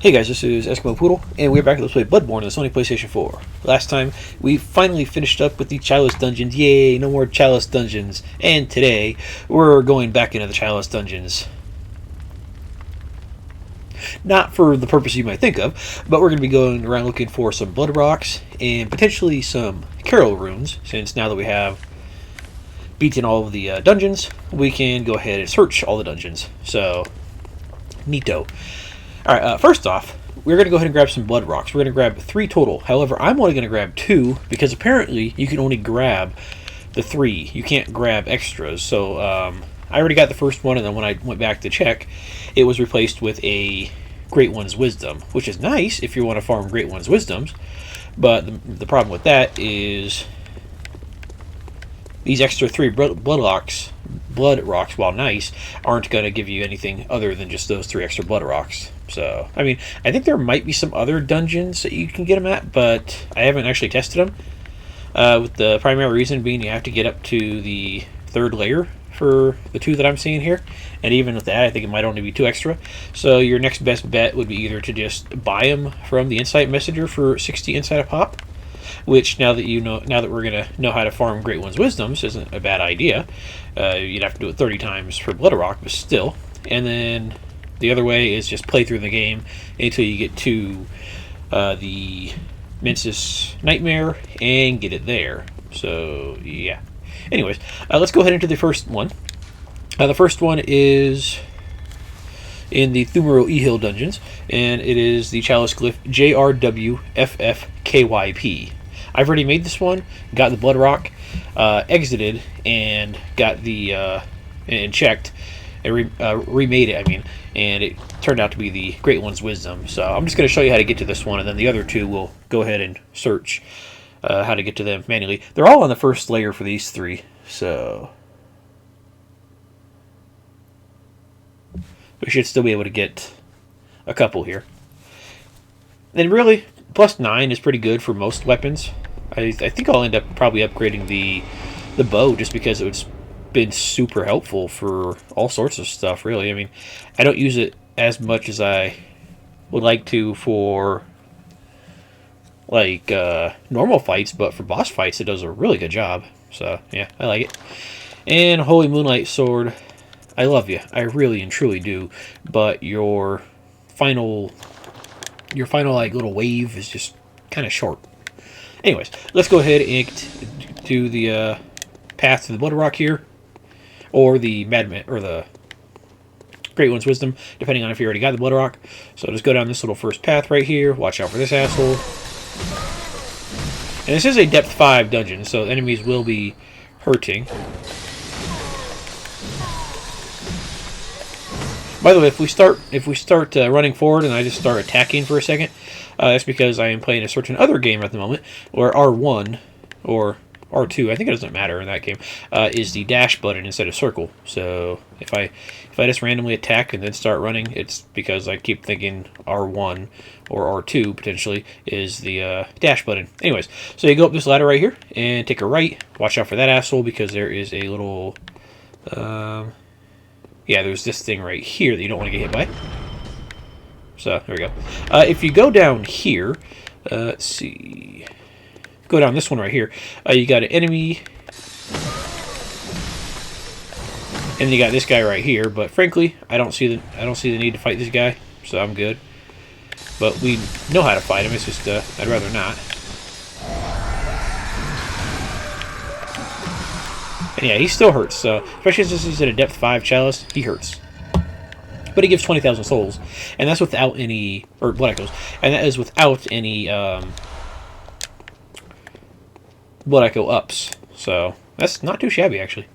Hey guys, this is Eskimo Poodle, and we're back to Let's Play Bloodborne on the Sony PlayStation 4. Last time, we finally finished up with the Chalice Dungeons. Yay, no more Chalice Dungeons. And today, we're going back into the Chalice Dungeons. Not for the purpose you might think of, but we're going to be going around looking for some blood rocks, and potentially some Caryll Runes, since now that we have beaten all of the dungeons, we can go ahead and search all the dungeons. So, neato. Alright, first off, we're going to go ahead and grab some blood rocks. We're going to grab 3 total. However, I'm only going to grab 2 because apparently you can only grab the 3. You can't grab extras. So I already got the first one, and then when I went back to check, it was replaced with a Great One's Wisdom, which is nice if you want to farm Great One's Wisdoms. But the problem with that is these extra 3 blood rocks, while nice, aren't going to give you anything other than just those 3 extra blood rocks. So, I mean, I think there might be some other dungeons that you can get them at, but I haven't actually tested them. With the primary reason being you have to get up to the 3rd layer for the 2 that I'm seeing here. And even with that, I think it might only be 2 extra. So your next best bet would be either to just buy them from the Insight Messenger for 60 insight a pop, which now that we're gonna know how to farm Great One's Wisdoms isn't a bad idea. You'd have to do it 30 times for Blood Rock, but still. And then the other way is just play through the game until you get to the Mensis Nightmare and get it there. So yeah. Anyways, let's go ahead into the first one. The first one is in the Thumero Ehil dungeons, and it is the Chalice Glyph JRWFFKYP. I've already made this one, got the blood rock, exited, and got the and checked, and remade it. I mean, and it turned out to be the Great One's Wisdom. So I'm just going to show you how to get to this one, and then the other 2 we'll go ahead and search how to get to them manually. They're all on the first layer for these 3, so we should still be able to get a couple here. And really, +9 is pretty good for most weapons. I think I'll end up probably upgrading the bow just because it's been super helpful for all sorts of stuff, really. I mean, I don't use it as much as I would like to for like normal fights, but for boss fights it does a really good job. So yeah, I like it. And Holy Moonlight Sword, I love you, I really and truly do, but your final like little wave is just kind of short. Anyways, let's go ahead and do the path to the Blood Rock here, or the Madman, or the Great One's Wisdom, depending on if you already got the Blood Rock. So just go down this little first path right here. Watch out for this asshole. And this is a depth 5 dungeon, so enemies will be hurting. By the way, if we start running forward and I just start attacking for a second, that's because I am playing a certain other game at the moment, where R1 or R2, I think it doesn't matter in that game, is the dash button instead of circle. So if I just randomly attack and then start running, it's because I keep thinking R1 or R2 potentially is the dash button. Anyways, so you go up this ladder right here and take a right. Watch out for that asshole because there is a little yeah, there's this thing right here that you don't want to get hit by. So, there we go. If you go down here, let's see, go down this one right here, you got an enemy, and then you got this guy right here, but frankly, I don't see the need to fight this guy, so I'm good. But we know how to fight him, it's just, I'd rather not. And yeah, he still hurts, so especially since he's at a depth 5 chalice, he hurts. But he gives 20,000 souls, and that's without any, or blood echoes, and that is without any blood echo ups. So that's not too shabby actually.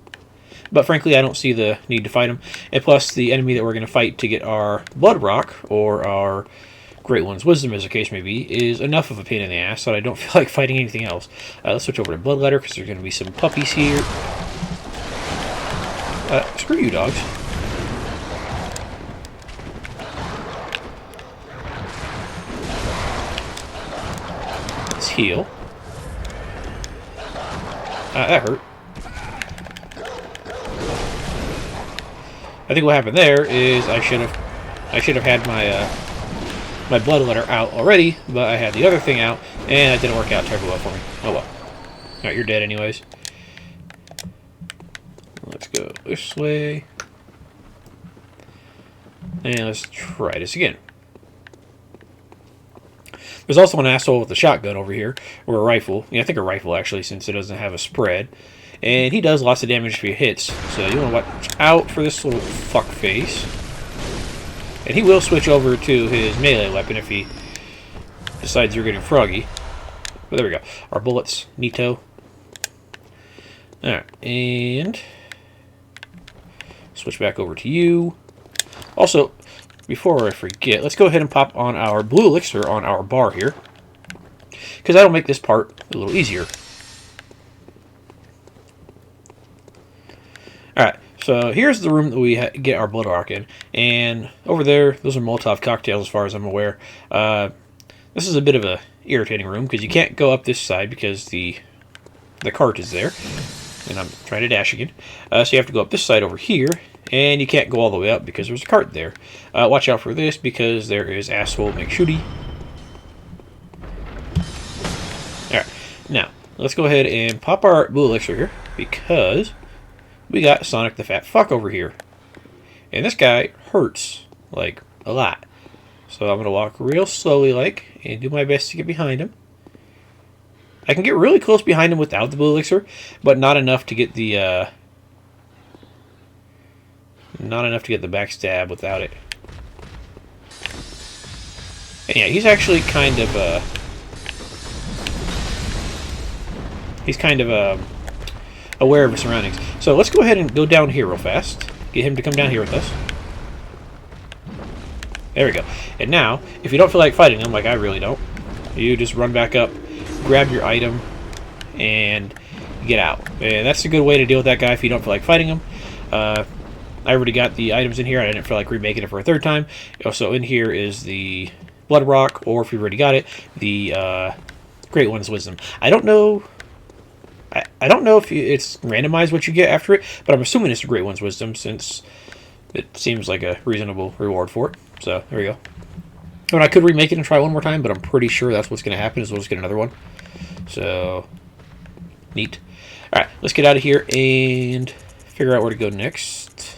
But frankly, I don't see the need to fight him. And plus, the enemy that we're going to fight to get our blood rock or our Great One's Wisdom, as the case may be, is enough of a pain in the ass that I don't feel like fighting anything else. Let's switch over to Bloodletter because there's going to be some puppies here. Screw you, dogs. Let's heal. That hurt. I think what happened there is I should have had my my blood letter out already, but I had the other thing out, and it didn't work out terribly well for me. Oh well. Alright, you're dead anyways. Let's go this way. And let's try this again. There's also an asshole with a shotgun over here, or a rifle. Yeah, I think a rifle, actually, since it doesn't have a spread. And he does lots of damage if he hits, so you want to watch out for this little fuckface. And he will switch over to his melee weapon if he decides you're getting froggy. But there we go. Our bullets, neato. Alright, and switch back over to you. Also, before I forget, let's go ahead and pop on our blue elixir on our bar here, because that'll make this part a little easier. Alright, so here's the room that we get our blood rock in, and over there, those are Molotov cocktails as far as I'm aware. This is a bit of a irritating room, because you can't go up this side because the cart is there, and I'm trying to dash again. So you have to go up this side over here, and you can't go all the way up because there's a cart there. Watch out for this because there is asshole McShooty. Alright, now, let's go ahead and pop our blue elixir here because we got Sonic the Fat Fuck over here. And this guy hurts, like, a lot. So I'm going to walk real slowly, like, and do my best to get behind him. I can get really close behind him without the blue elixir, but not enough to get the, backstab without it. And yeah, he's actually kind of, aware of his surroundings. So let's go ahead and go down here real fast. Get him to come down here with us. There we go. And now, if you don't feel like fighting him, like I really don't, you just run back up, grab your item, and get out. And that's a good way to deal with that guy if you don't feel like fighting him. I already got the items in here. I didn't feel like remaking it for a third time. Also in here is the Blood Rock, or if you already got it, the Great One's Wisdom. I don't know. I don't know if it's randomized what you get after it, but I'm assuming it's the Great One's Wisdom since it seems like a reasonable reward for it. So there we go. And I could remake it and try one more time, but I'm pretty sure that's what's going to happen is we'll just get another one. So, neat. Alright, let's get out of here and figure out where to go next.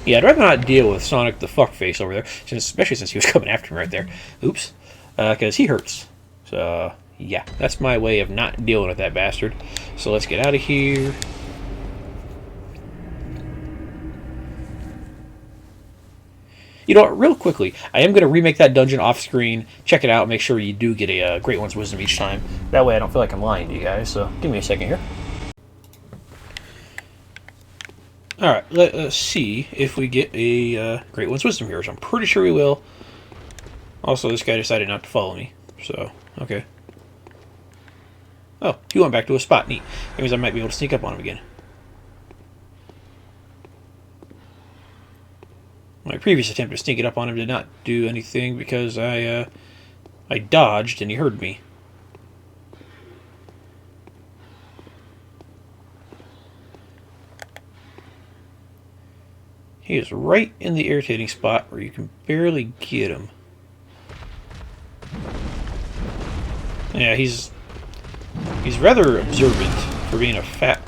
Yeah, I'd rather not deal with Sonic the Fuckface over there, especially since he was coming after me right there. Oops. Because he hurts. So, yeah, that's my way of not dealing with that bastard. So let's get out of here. You know what, real quickly, I am going to remake that dungeon off screen, check it out, make sure you do get a Great One's Wisdom each time. That way I don't feel like I'm lying to you guys, so give me a second here. Alright, let's see if we get a Great One's Wisdom here, which I'm pretty sure we will. Also, this guy decided not to follow me, so, okay. Oh, he went back to a spot, neat. That means I might be able to sneak up on him again. My previous attempt to sneak it up on him did not do anything because I dodged and he heard me. He is right in the irritating spot where you can barely get him. Yeah, he's rather observant for being a fat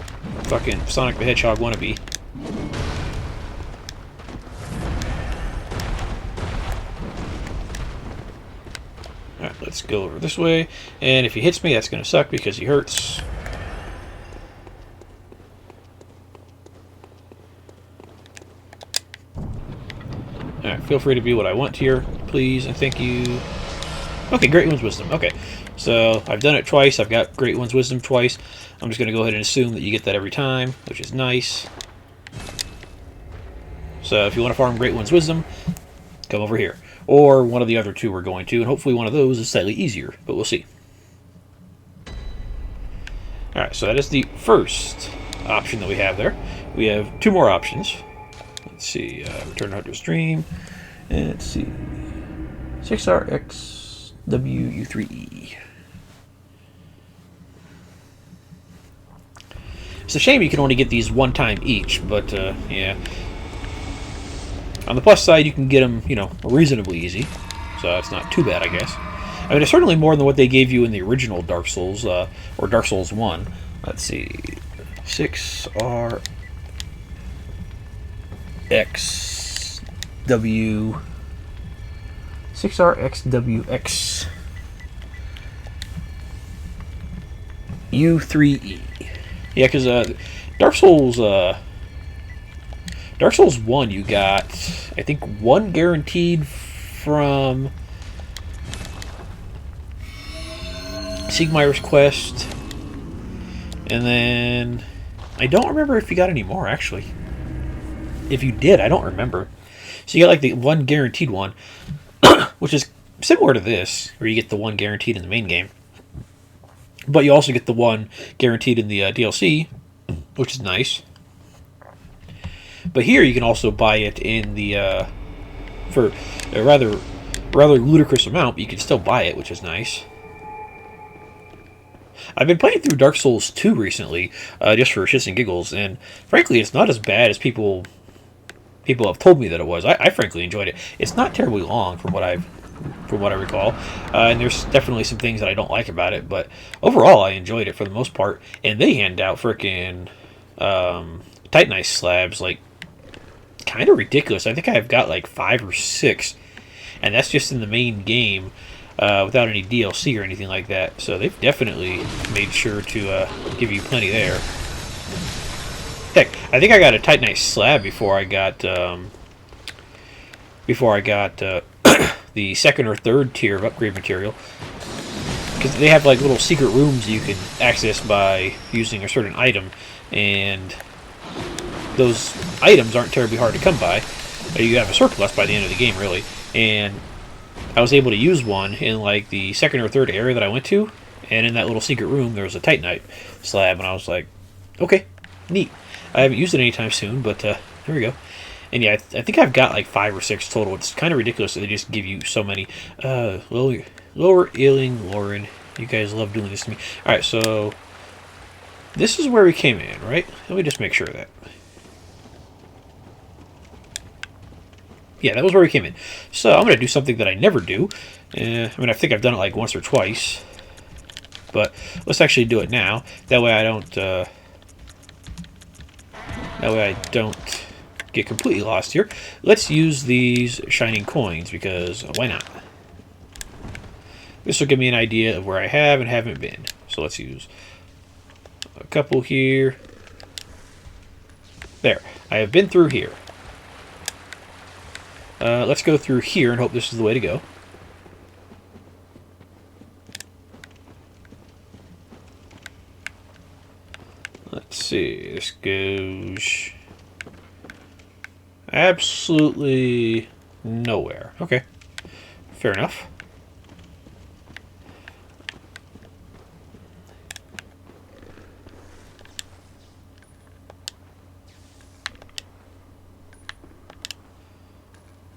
fucking Sonic the Hedgehog wannabe. Alright, let's go over this way. And if he hits me, that's going to suck because he hurts. Alright, feel free to be what I want here, please, and thank you. Okay, Great One's Wisdom. Okay, so I've done it twice. I've got Great One's Wisdom twice. I'm just going to go ahead and assume that you get that every time, which is nice. So if you want to farm Great One's Wisdom, come over here. Or one of the other two we're going to, and hopefully one of those is slightly easier, but we'll see. Alright, so that is the first option that we have there. We have two more options. Let's see, return out to stream. And let's see. 6RXWU3E. It's a shame you can only get these one time each, but yeah. On the plus side, you can get them, you know, reasonably easy. So it's not too bad, I guess. I mean, it's certainly more than what they gave you in the original Dark Souls, or Dark Souls 1. Let's see. 6RXW... 6RXWX... U3E. Yeah, because Dark Souls 1, you got, I think, 1 guaranteed from Siegmeyer's Quest, and then I don't remember if you got any more, actually. If you did, I don't remember. So you got like the 1 guaranteed one, which is similar to this, where you get the 1 guaranteed in the main game. But you also get the 1 guaranteed in the DLC, which is nice. But here you can also buy it in the for a rather ludicrous amount, but you can still buy it, which is nice. I've been playing through Dark Souls 2 recently, just for shits and giggles, and frankly, it's not as bad as people have told me that it was. I frankly enjoyed it. It's not terribly long from what I recall, and there's definitely some things that I don't like about it, but overall I enjoyed it for the most part. And they hand out frickin' Titanite slabs like kind of ridiculous. I think I've got like 5 or 6, and that's just in the main game, without any DLC or anything like that. So they've definitely made sure to give you plenty there. Heck, I think I got a Titanite slab before I got the second or third tier of upgrade material, because they have like little secret rooms you can access by using a certain item, and those items aren't terribly hard to come by. You have a surplus by the end of the game, really. And I was able to use one in like the second or third area that I went to, and in that little secret room there was a Titanite slab, and I was like, okay, neat. I haven't used it anytime soon, but there we go. And yeah, I think I've got like 5 or 6 total. It's kind of ridiculous that they just give you so many. Lower Ailing Lauren, you guys love doing this to me. Alright, so this is where we came in, right? Let me just make sure of that. Yeah, that was where we came in. So I'm going to do something that I never do. I mean, I think I've done it like once or twice. But let's actually do it now. That way I don't get completely lost here. Let's use these shining coins, because why not? This will give me an idea of where I have and haven't been. So let's use a couple here. There. I have been through here. Let's go through here and hope this is the way to go. Let's see. This goes absolutely nowhere. Okay. Fair enough.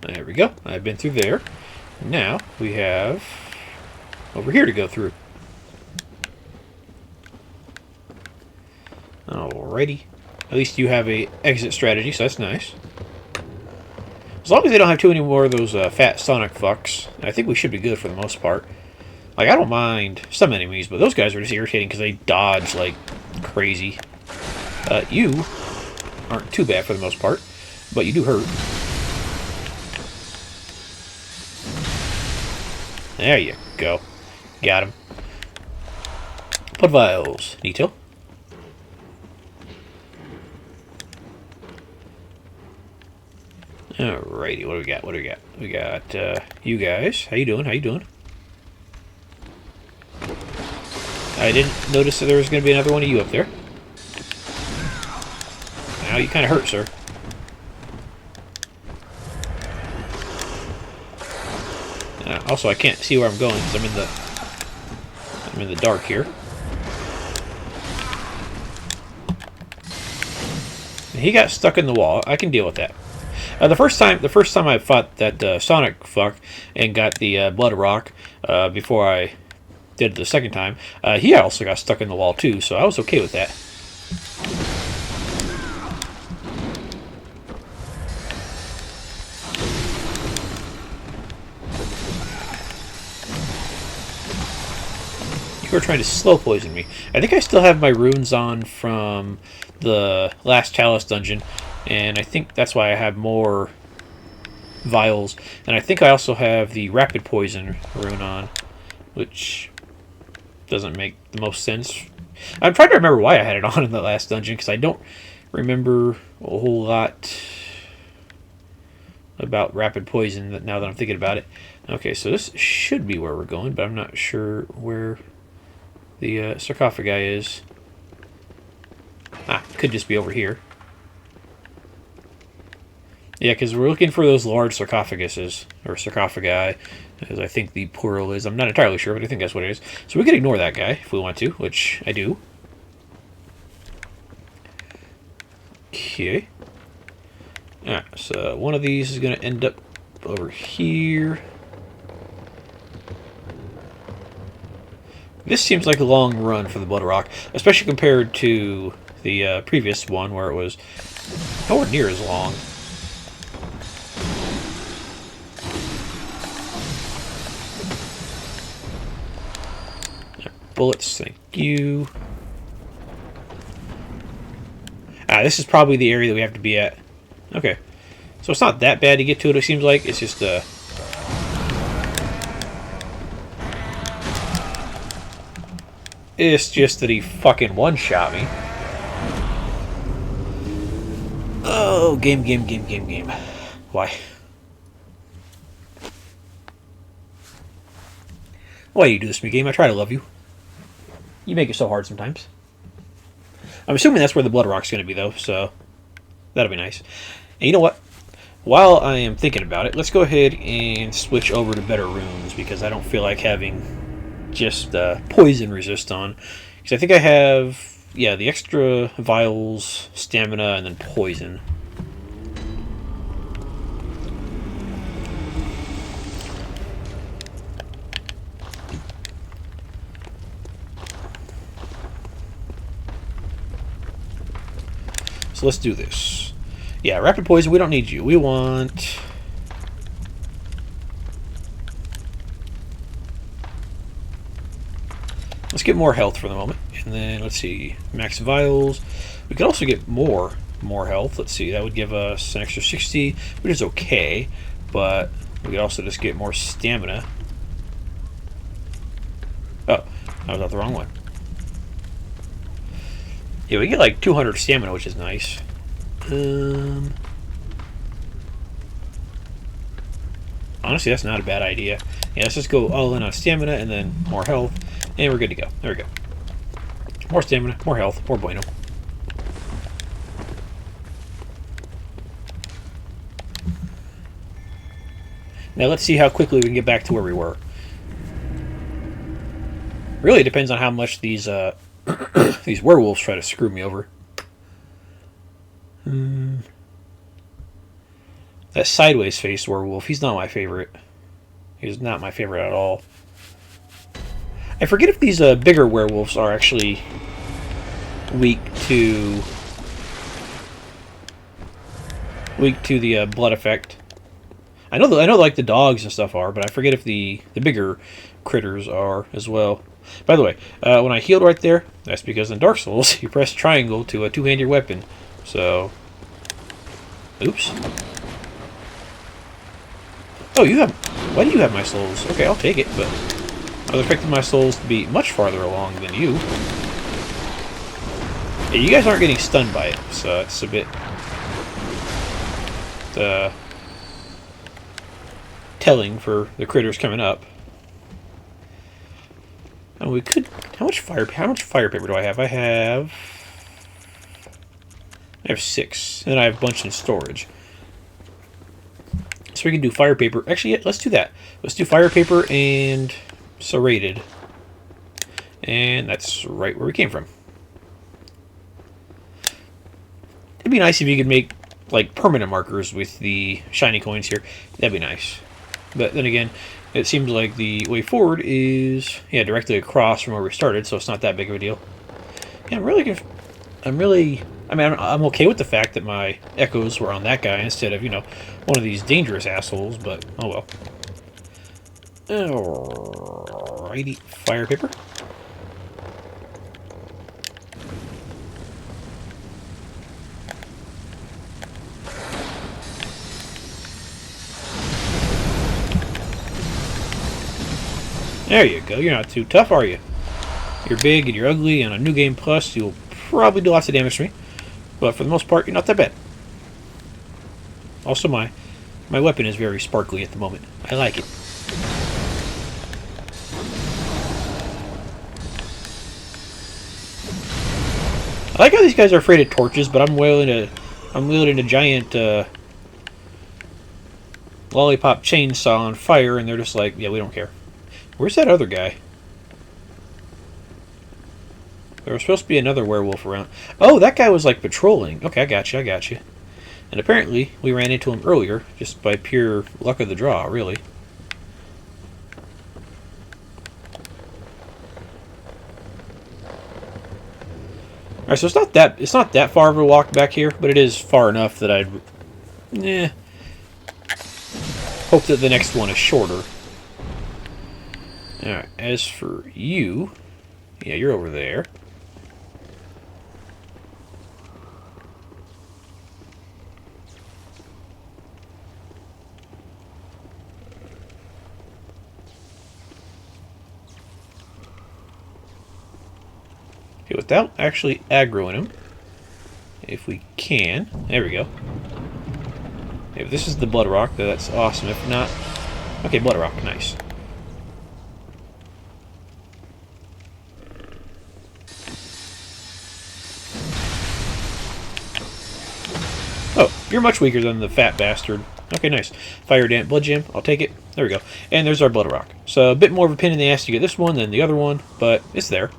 There we go. I've been through there. Now we have over here to go through. Alrighty. At least you have a exit strategy, so that's nice. As long as they don't have too many more of those fat Sonic fucks, I think we should be good for the most part. Like, I don't mind some enemies, but those guys are just irritating because they dodge like crazy. You aren't too bad for the most part, but you do hurt. There you go. Got him. Blood vials. Neato. Alrighty, what do we got? What do we got? We got you guys. How you doing? How you doing? I didn't notice that there was going to be another one of you up there. Now you kind of hurt, sir. Also, I can't see where I'm going because I'm in the dark here. He got stuck in the wall. I can deal with that. The first time I fought that Sonic fuck and got the blood rock before I did it the second time, he also got stuck in the wall too, so I was okay with that. who are trying to slow poison me. I think I still have my runes on from the last Chalice Dungeon, and I think that's why I have more vials. And I think I also have the rapid poison rune on, which doesn't make the most sense. I'm trying to remember why I had it on in the last dungeon, because I don't remember a whole lot about rapid poison now that I'm thinking about it. Okay, so this should be where we're going, but I'm not sure where the sarcophagi is. Could just be over here. Yeah, because we're looking for those large sarcophaguses, or sarcophagi, as I think the plural is. I'm not entirely sure, but I think that's what it is. So we could ignore that guy if we want to, which I do. Okay. Alright, so one of these is going to end up over here. This seems like a long run for the Blood Rock, especially compared to the previous one where it was nowhere near as long. Bullets, thank you. This is probably the area that we have to be at. Okay. So it's not that bad to get to it seems like. It's just, it's just that he fucking one-shot me. Oh, game. Why? Why do you do this to me, game? I try to love you. You make it so hard sometimes. I'm assuming that's where the Blood Rock's going to be, though, so that'll be nice. And you know what? While I am thinking about it, let's go ahead and switch over to better runes, because I don't feel like having just poison resist on. Because I think I have, yeah, the extra vials, stamina, and then poison. So let's do this. Yeah, rapid poison, we don't need you. We want... Let's get more health for the moment. And then, let's see, max vials. We could also get more health. Let's see, that would give us an extra 60, which is okay. But we could also just get more stamina. Oh, I was out the wrong one. Yeah, we get like 200 stamina, which is nice. Honestly, that's not a bad idea. Yeah, let's just go all in on stamina and then more health, and we're good to go. There we go. More stamina, more health, more bueno. Now let's see how quickly we can get back to where we were. Really depends on how much these these werewolves try to screw me over. That sideways faced werewolf, he's not my favorite. He's not my favorite at all. I forget if these bigger werewolves are actually weak to the blood effect. I know like the dogs and stuff are, but I forget if the bigger critters are as well. By the way, when I healed right there, that's because in Dark Souls you press triangle to a two-handed weapon. So, oops. Oh, you have... Why do you have my souls? Okay, I'll take it, but I was expecting my souls to be much farther along than you. Yeah, you guys aren't getting stunned by it, so it's a bit... telling for the critters coming up. And we could... How much fire paper do I have? I have 6, and I have a bunch in storage. So we can do fire paper. Actually, yeah, let's do that. Let's do fire paper and serrated. And that's right where we came from. It'd be nice if you could make like permanent markers with the shiny coins here. That'd be nice. But then again, it seems like the way forward is directly across from where we started, so it's not that big of a deal. Yeah, I'm okay with the fact that my echoes were on that guy instead of, one of these dangerous assholes, but oh well. Alrighty, fire paper. There you go. You're not too tough, are you? You're big and you're ugly, and on New Game Plus, you'll probably do lots of damage to me. But for the most part, you're not that bad. Also, my weapon is very sparkly at the moment. I like it. I like how these guys are afraid of torches, but I'm wielding a giant lollipop chainsaw on fire, and they're just like, yeah, we don't care. Where's that other guy? There was supposed to be another werewolf around. Oh, that guy was like patrolling. Okay, I got you. And apparently, we ran into him earlier, just by pure luck of the draw, really. Alright, so it's not that far of a walk back here, but it is far enough that I'd hope that the next one is shorter. Alright, as for you, yeah, you're over there. Okay, without actually aggroing him, if we can, there we go. If this is the Blood Rock, that's awesome. If not, okay, Blood Rock, nice. Oh, you're much weaker than the fat bastard. Okay, nice. Fire Dant Blood Gem, I'll take it. There we go. And there's our Blood Rock. So a bit more of a pain in the ass to get this one than the other one, but it's there.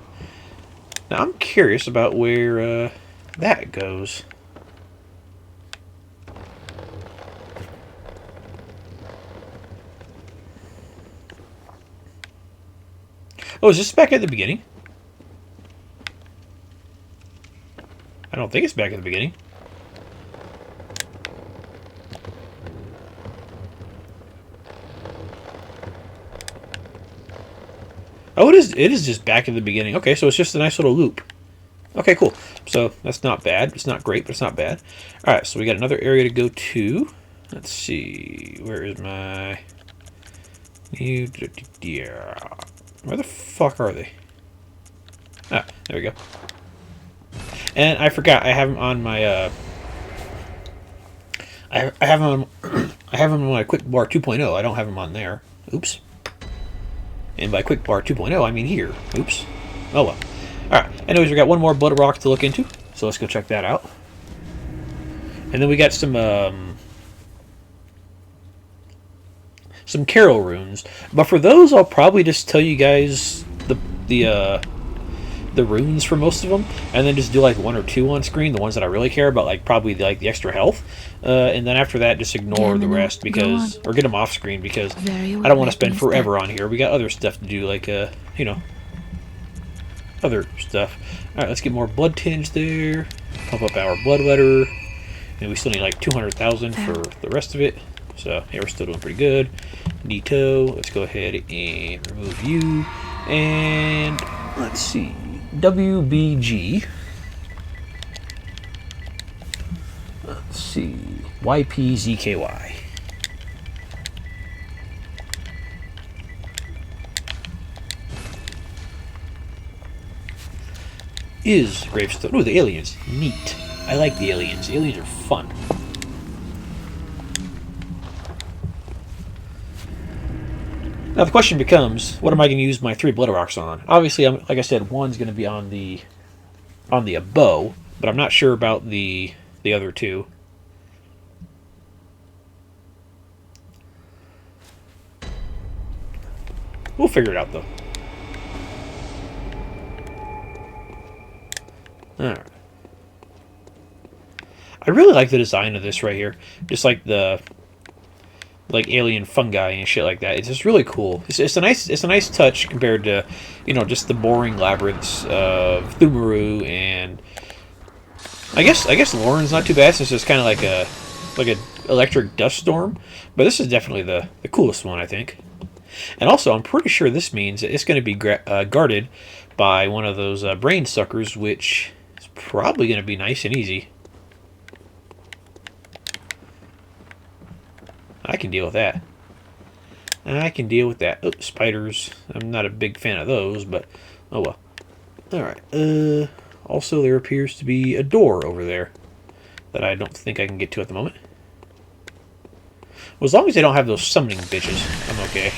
Now I'm curious about where that goes. Oh, is this back at the beginning? I don't think it's back at the beginning. Oh, it is just back at the beginning. Okay, so it's just a nice little loop. Okay, cool. So that's not bad. It's not great, but it's not bad. Alright, so we got another area to go to. Let's see. Where is my... Where the fuck are they? Ah, there we go. And I forgot, I have them on my, I have them on, I have them on my Quick Bar 2.0. I don't have them on there. Oops. And by Quick Bar 2.0, I mean here. Oops. Oh well. Alright, anyways, we got one more Blood Rock to look into, so let's go check that out. And then we got some Caryll Runes. But for those, I'll probably just tell you guys the runes for most of them, and then just do like one or two on screen, the ones that I really care about, like probably like the extra health, and then after that just ignore the rest, because or get them off screen, because I don't want to spend forever on here. We got other stuff to do, like you know, other stuff. Alright, let's get more blood tinge there, pump up our blood letter, and we still need like 200,000 for the rest of it, so yeah, we're still doing pretty good. Nito, let's go ahead and remove you, and let's see, WBG. Let's see, YPZKY. Is gravestone. Ooh, the aliens. Neat. I like the aliens. The aliens are fun. Now the question becomes, what am I going to use my 3 Blood Rocks on? Obviously, like I said, one's going to be on the bow, but I'm not sure about the other two. We'll figure it out, though. Alright. I really like the design of this right here. Just like the alien fungi and shit like that. It's just really cool. It's a nice touch compared to, you know, just the boring labyrinths of Thumaru, and I guess Lauren's not too bad, since it's kind of like an electric dust storm. But this is definitely the coolest one, I think. And also, I'm pretty sure this means that it's going to be guarded by one of those brain suckers, which is probably going to be nice and easy. I can deal with that. I can deal with that. Oh, spiders. I'm not a big fan of those, but oh well. Alright. Also, there appears to be a door over there that I don't think I can get to at the moment. Well, as long as they don't have those summoning bitches, I'm okay.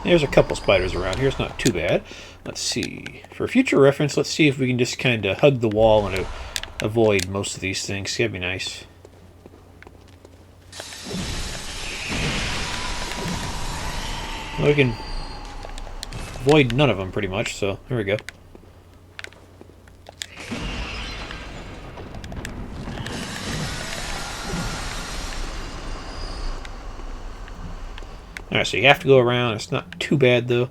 There's a couple spiders around here. It's not too bad. Let's see. For future reference, let's see if we can just kind of hug the wall and avoid most of these things. That'd be nice. Well, we can avoid none of them pretty much, so there we go. Alright, so you have to go around. It's not too bad, though.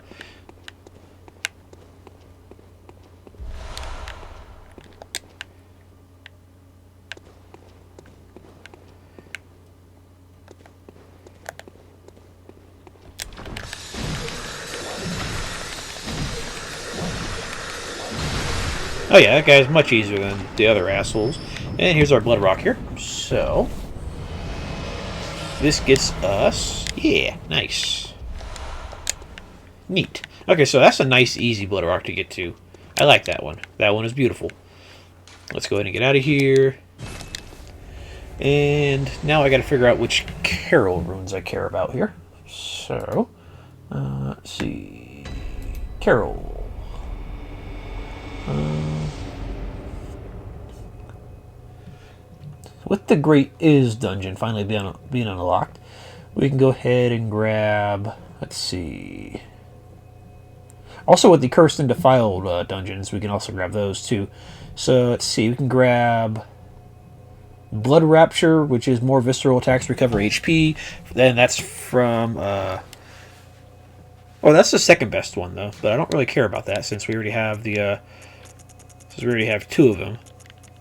Oh yeah, that guy's much easier than the other assholes. And here's our blood rock here. So this gets us... Yeah, nice. Neat. Okay, so that's a nice, easy blood rock to get to. I like that one. That one is beautiful. Let's go ahead and get out of here. And now I gotta figure out which Caryll Runes I care about here. So, let's see. Caryll. With the Great Is dungeon finally being unlocked, we can go ahead and grab, let's see. Also with the Cursed and Defiled dungeons, we can also grab those too. So let's see, we can grab Blood Rapture, which is more visceral attacks, recover HP. Then that's from, oh, that's the second best one though, but I don't really care about that since we already have the, since we already have two of them.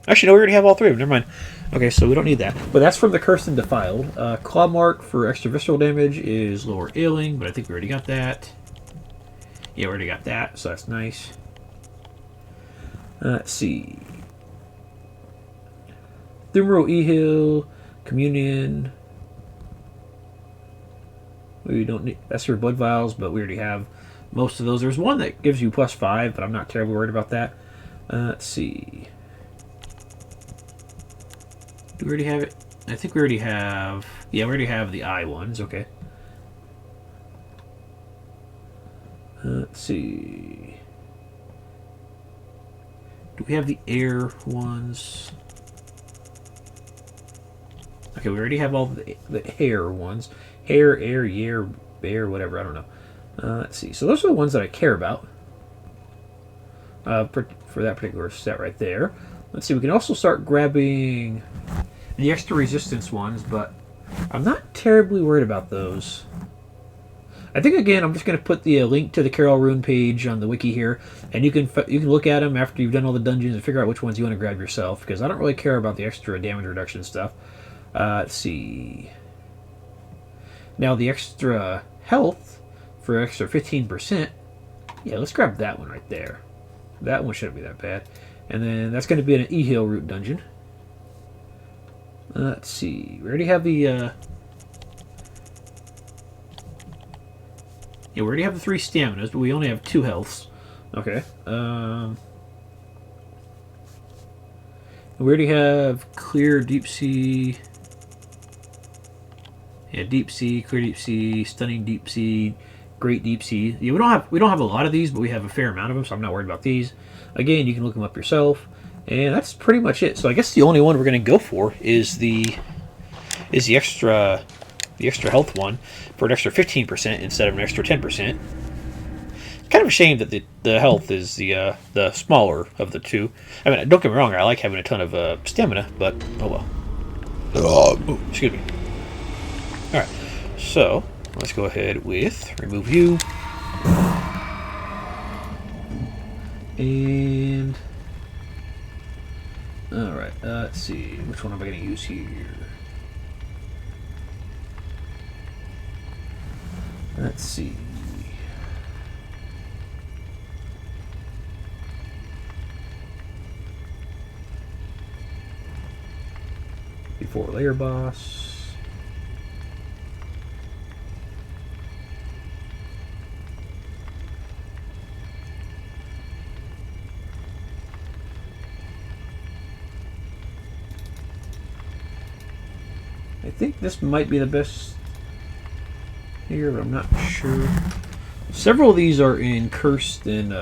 Actually, no, we already have all three of them. Never mind. Okay, so we don't need that. But that's from the Cursed and Defiled. Claw Mark for extra visceral damage is lower ailing, but I think we already got that. Yeah, we already got that, so that's nice. Let's see. Thumero Ehil, Communion. We don't need... That's for blood vials, but we already have most of those. There's one that gives you +5, but I'm not terribly worried about that. Let's see. Do we already have it? I think we already have... Yeah, we already have the eye ones. Okay. Let's see. Do we have the air ones? Okay, we already have all the hair ones. Hair, air, year, bear, whatever. I don't know. Let's see. So those are the ones that I care about. For that particular set right there. Let's see. We can also start grabbing the extra resistance ones, but I'm not terribly worried about those. I think, again, I'm just going to put the link to the Caryll Rune page on the wiki here, and you can look at them after you've done all the dungeons and figure out which ones you want to grab yourself, because I don't really care about the extra damage reduction stuff. Let's see. Now, the extra health for extra 15%, yeah, let's grab that one right there. That one shouldn't be that bad. And then that's going to be an Ehil root dungeon. Let's see. We already have the... Yeah, we already have the 3 staminas, but we only have 2 healths. Okay. We already have clear deep sea... Yeah, deep sea, clear deep sea, stunning deep sea, great deep sea. Yeah, we don't have a lot of these, but we have a fair amount of them, so I'm not worried about these. Again, you can look them up yourself, and that's pretty much it. So I guess the only one we're going to go for is the extra health one for an extra 15% instead of an extra 10%. Kind of a shame that the health is the smaller of the two. I mean, don't get me wrong, I like having a ton of stamina, but oh well. Ooh, excuse me. Alright, so let's go ahead with remove you. And alright, let's see, which one am I going to use here? Let's see. before layer boss. I think this might be the best here, but I'm not sure. Several of these are in cursed and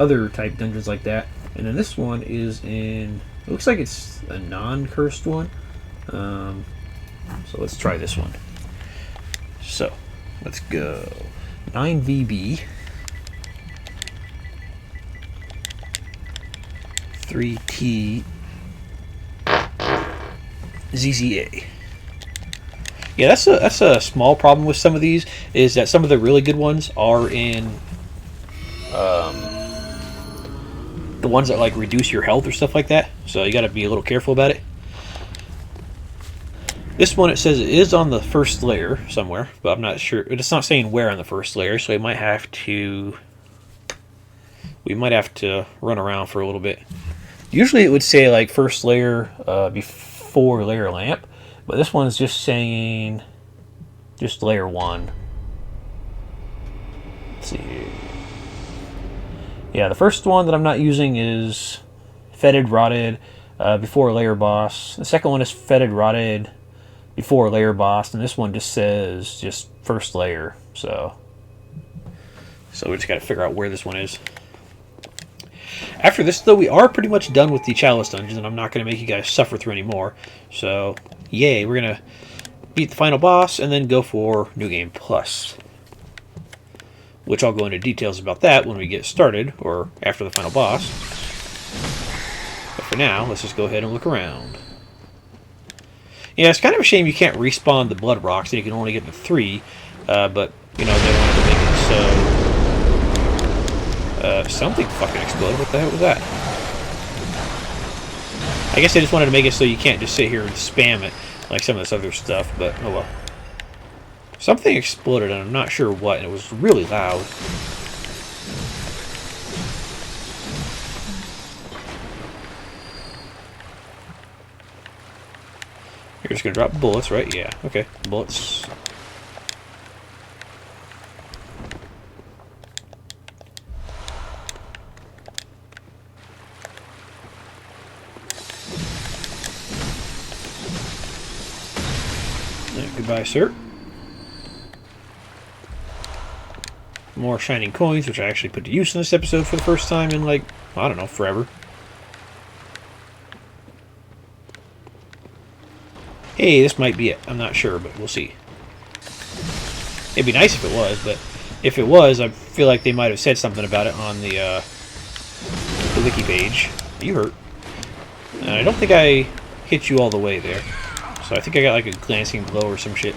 other type dungeons like that, and then this one is in. It looks like it's a non-cursed one. So let's try this one. So let's go 9VB 3T ZZA. Yeah, that's a small problem with some of these, is that some of the really good ones are in the ones that like reduce your health or stuff like that. So you got to be a little careful about it. This one, it says it is on the first layer somewhere, but I'm not sure. It's not saying where on the first layer, so we might have to run around for a little bit. Usually it would say like first layer before layer lamp, but this one's just saying just layer 1. Let's see here. Yeah, the first one that I'm not using is fetid rotted before layer boss. The second one is fetid rotted before layer boss, and this one just says just first layer. So we just got to figure out where this one is. After this, though, we are pretty much done with the Chalice Dungeons, and I'm not going to make you guys suffer through anymore. So, yay, we're going to beat the final boss and then go for New Game Plus, which I'll go into details about that when we get started, or after the final boss. But for now, let's just go ahead and look around. Yeah, it's kind of a shame you can't respawn the blood rocks, and you can only get the 3, but, you know, they wanted to make it so... something fucking exploded. What the hell was that? I guess they just wanted to make it so you can't just sit here and spam it like some of this other stuff, but oh well. Something exploded, and I'm not sure what, and it was really loud. You're just gonna drop bullets, right? Yeah, okay. Bullets. Goodbye, sir. More shining coins, which I actually put to use in this episode for the first time in, like, I don't know, forever. Hey, this might be it. I'm not sure, but we'll see. It'd be nice if it was, but if it was, I feel like they might have said something about it on the wiki page. You hurt. And I don't think I hit you all the way there. So I think I got like a glancing blow or some shit.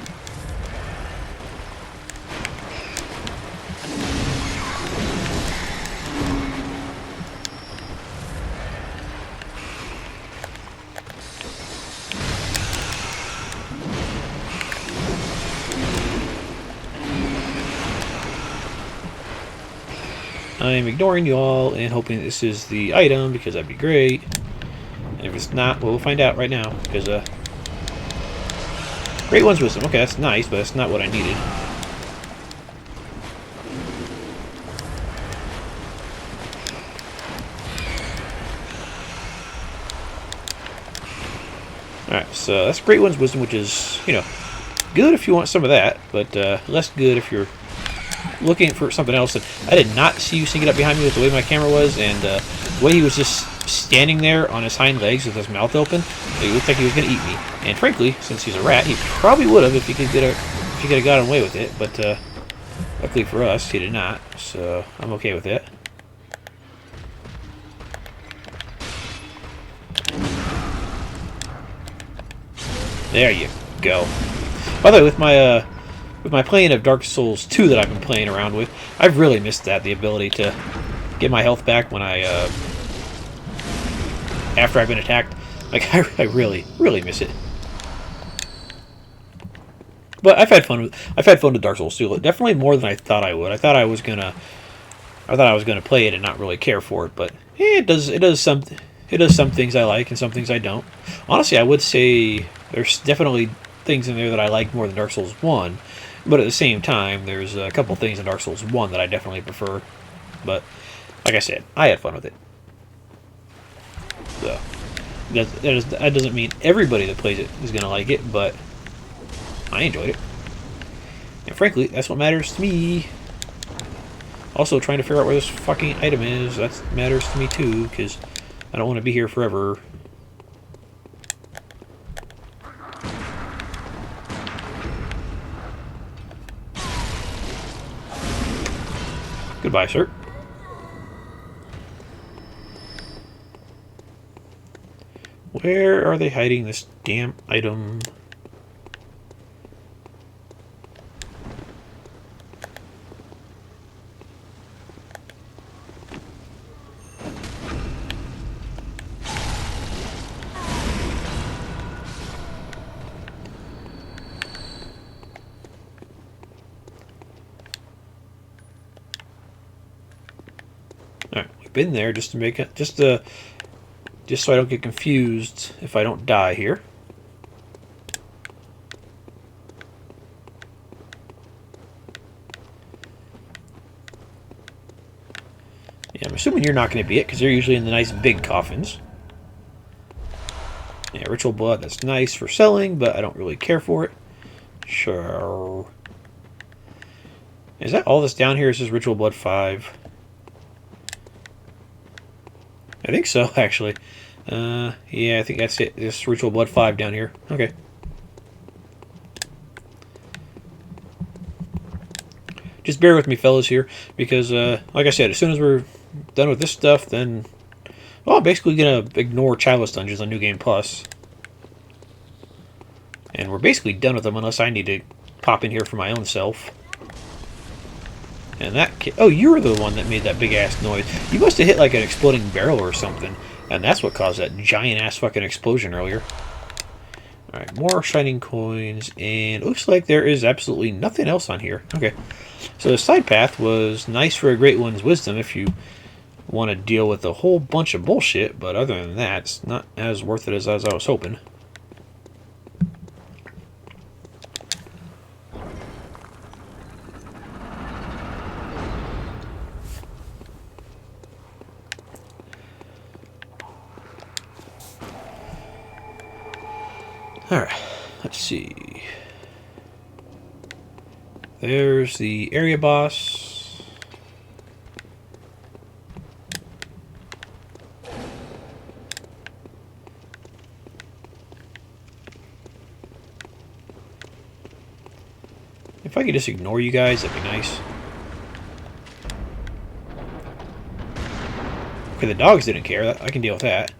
I'm ignoring you all and hoping this is the item, because that'd be great. And if it's not, well, we'll find out right now, because Great One's Wisdom. Okay, that's nice, but that's not what I needed. Alright, so that's Great One's Wisdom, which is, you know, good if you want some of that, but less good if you're looking for something else. And I did not see you sneaking up behind me with the way my camera was, and the way he was just standing there on his hind legs with his mouth open. It looked like he was going to eat me. And frankly, since he's a rat, he probably would have if he could have gotten away with it. But luckily for us, he did not. So I'm okay with it. There you go. By the way, with my playing of Dark Souls 2 that I've been playing around with, I've really missed that, the ability to get my health back when I after I've been attacked. Like, I really miss it. But I've had fun with Dark Souls 2. Definitely more than I thought I would. I thought I was gonna play it and not really care for it, but it does It does some things I like and some things I don't. Honestly, I would say there's definitely things in there that I like more than Dark Souls 1, but at the same time, there's a couple things in Dark Souls 1 that I definitely prefer. But, like I said, I had fun with it. So, that doesn't mean everybody that plays it is going to like it, but I enjoyed it. And frankly, that's what matters to me. Also, trying to figure out where this fucking item is, that matters to me too, because I don't want to be here forever. Goodbye, sir. Where are they hiding this damn item? Alright, we've been there just to make it, just so I don't get confused if I don't die here. Yeah, I'm assuming you're not going to be it, because they're usually in the nice big coffins. Yeah, ritual blood, that's nice for selling, but I don't really care for it. Sure. Is that all that's down here? Is this ritual blood 5? I think so, actually. Yeah, I think that's it. This ritual blood 5 down here. Okay. Just bear with me, fellas, here, because, like I said, as soon as we're done with this stuff, then, well, I'm basically going to ignore Chalice Dungeons on New Game Plus. And we're basically done with them unless I need to pop in here for my own self. And that oh, you were the one that made that big-ass noise. You must have hit, like, an exploding barrel or something. And that's what caused that giant-ass fucking explosion earlier. Alright, more shining coins. And it looks like there is absolutely nothing else on here. Okay. So the side path was nice for a Great One's Wisdom if you want to deal with a whole bunch of bullshit. But other than that, it's not as worth it as I was hoping. Alright, let's see. There's the area boss. If I could just ignore you guys, that'd be nice. Okay, the dogs didn't care. I can deal with that.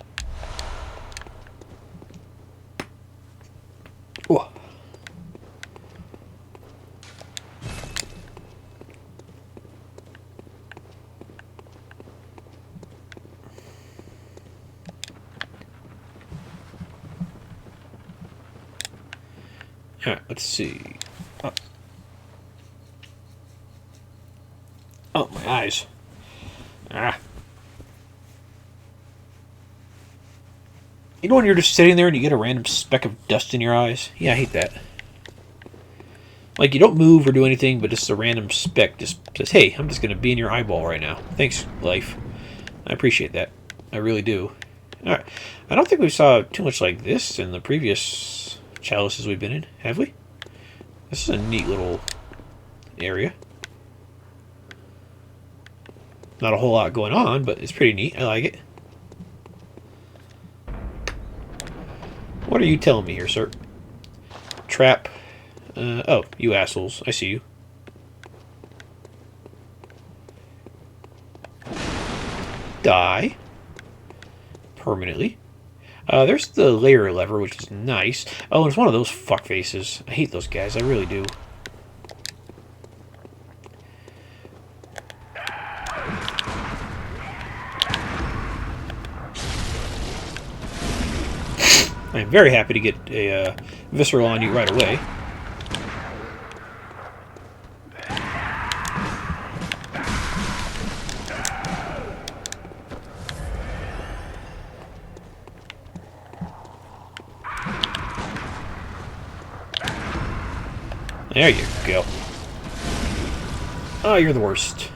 Ooh. Alright, let's see. Oh, my eyes. Ah. You know when you're just sitting there and you get a random speck of dust in your eyes? Yeah, I hate that. Like, you don't move or do anything, but just a random speck just says, hey, I'm just going to be in your eyeball right now. Thanks, life. I appreciate that. I really do. Alright. I don't think we saw too much like this in the previous chalices we've been in, have we? This is a neat little area. Not a whole lot going on, but it's pretty neat. I like it. What are you telling me here, sir? Trap. Oh, you assholes. I see you. Die. Permanently. There's the layer lever, which is nice. Oh, and it's one of those fuck faces. I hate those guys. I really do. I'm very happy to get a visceral on you right away. There you go. Oh, you're the worst.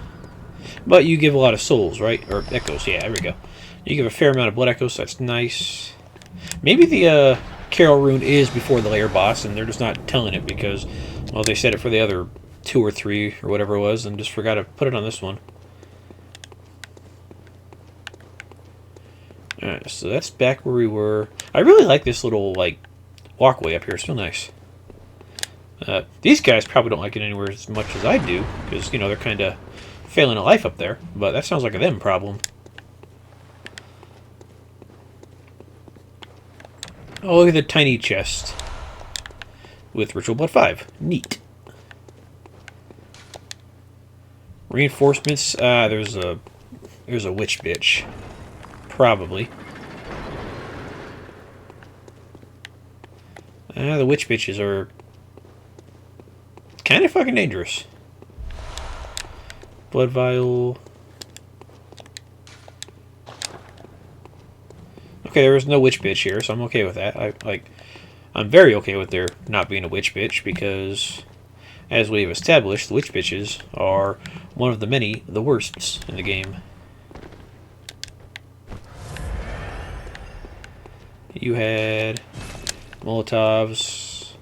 But you give a lot of souls, right? Or echoes, yeah, there we go. You give a fair amount of blood echoes, so that's nice. Maybe the Caryll Rune is before the layer boss, and they're just not telling it because, well, they said it for the other 2 or 3 or whatever it was, and just forgot to put it on this one. Alright, so that's back where we were. I really like this little, like, walkway up here. It's real nice. These guys probably don't like it anywhere as much as I do, because, you know, they're kind of failing at life up there, but that sounds like a them problem. Oh, look at the tiny chest with Ritual Blood 5. Neat. Reinforcements. There's a witch bitch. Probably. The witch bitches are kind of fucking dangerous. Blood vial. Okay, there was no witch bitch here, so I'm okay with that. I'm very okay with there not being a witch bitch because, as we've established, the witch bitches are one of the worsts in the game. You had Molotovs,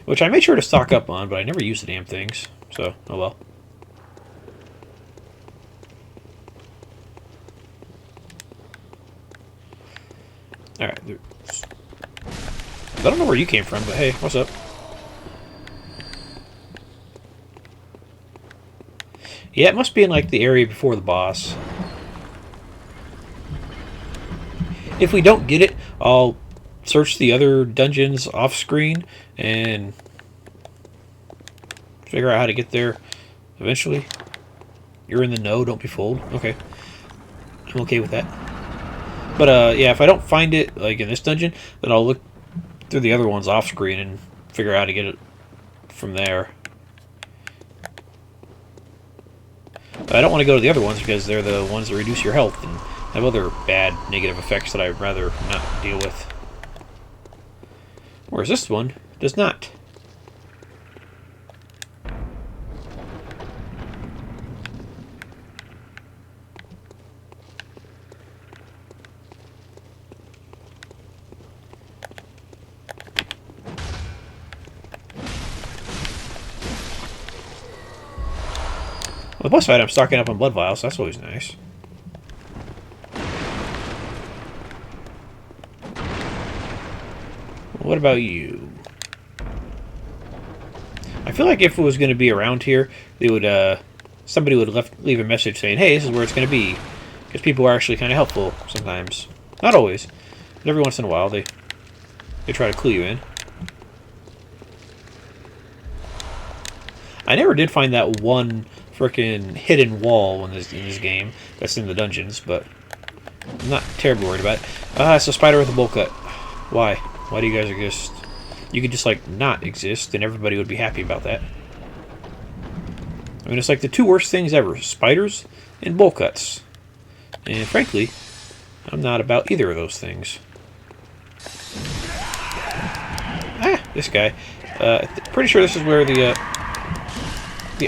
which I made sure to stock up on, but I never used the damn things, so oh well. Alright. I don't know where you came from, but hey, what's up? Yeah, it must be in like the area before the boss. If we don't get it, I'll search the other dungeons off screen and figure out how to get there eventually. You're in the know, don't be fooled. Okay. I'm okay with that. But, yeah, if I don't find it, like, in this dungeon, then I'll look through the other ones off screen and figure out how to get it from there. But I don't want to go to the other ones because they're the ones that reduce your health and have other bad negative effects that I'd rather not deal with. Whereas this one does not. Well, the boss fight I'm stocking up on blood vials, so that's always nice. What about you? I feel like if it was going to be around here, they would, somebody would leave a message saying, hey, this is where it's going to be. Because people are actually kind of helpful sometimes. Not always, but every once in a while they try to clue you in. I never did find that one frickin' hidden wall in this game that's in the dungeons, but I'm not terribly worried about it. It's a spider with a bowl cut. Why? Why do you guys exist? You could just, like, not exist, and everybody would be happy about that. I mean, it's like the 2 worst things ever. Spiders and bowl cuts. And, frankly, I'm not about either of those things. This guy. Pretty sure this is where the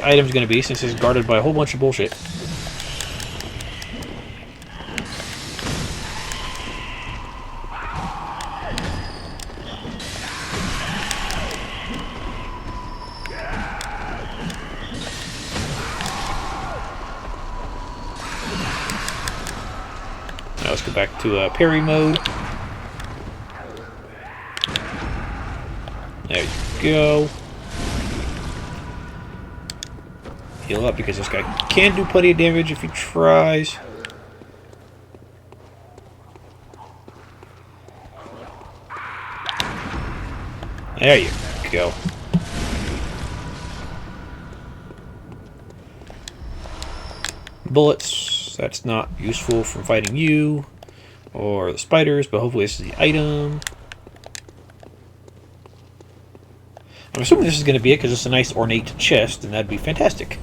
item's going to be, since it's guarded by a whole bunch of bullshit. Now let's go back to parry mode. There you go. Heal up because this guy can do plenty of damage if he tries. There you go. Bullets. That's not useful from fighting you or the spiders, but hopefully this is the item. I'm assuming this is going to be it because it's a nice ornate chest, and that'd be fantastic.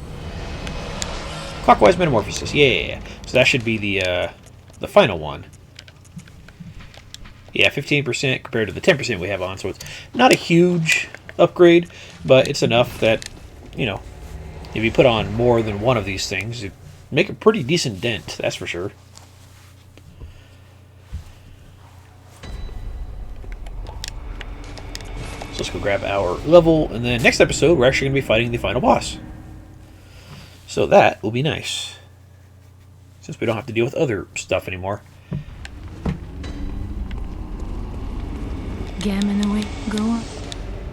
Clockwise metamorphosis, yeah. So that should be the final one. Yeah, 15% compared to the 10% we have on, so it's not a huge upgrade, but it's enough that, you know, if you put on more than one of these things, you make a pretty decent dent, that's for sure. So let's go grab our level, and then next episode we're actually going to be fighting the final boss. So that will be nice, since we don't have to deal with other stuff anymore. Gammon away, go on.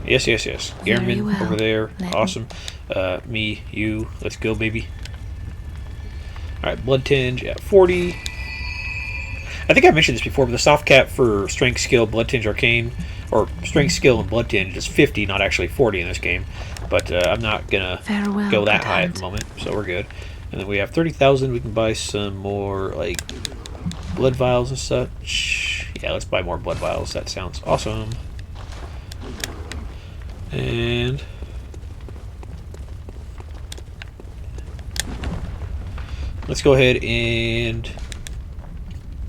Yes, yes, yes. Gammon well. over there. Let Awesome. Me, you. Let's go, baby. Alright, Blood Tinge at 40. I think I mentioned this before, but the soft cap for Strength, Skill, Blood Tinge, Arcane, or Strength, Skill, and Blood Tinge is 50, not actually 40 in this game. But I'm not going to go that high at the moment, so we're good. And then we have 30,000. We can buy some more, like, blood vials and such. Yeah, let's buy more blood vials. That sounds awesome. And let's go ahead and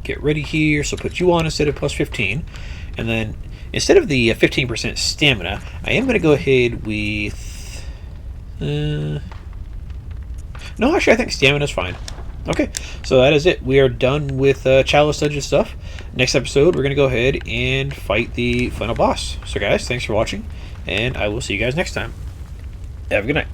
get ready here. So put you on instead of plus 15. And then instead of the 15% stamina, I am going to go ahead with... no, actually, I think stamina is fine. Okay, so that is it. We are done with Chalice Dungeon stuff. Next episode, we're going to go ahead and fight the final boss. So guys, thanks for watching, and I will see you guys next time. Have a good night.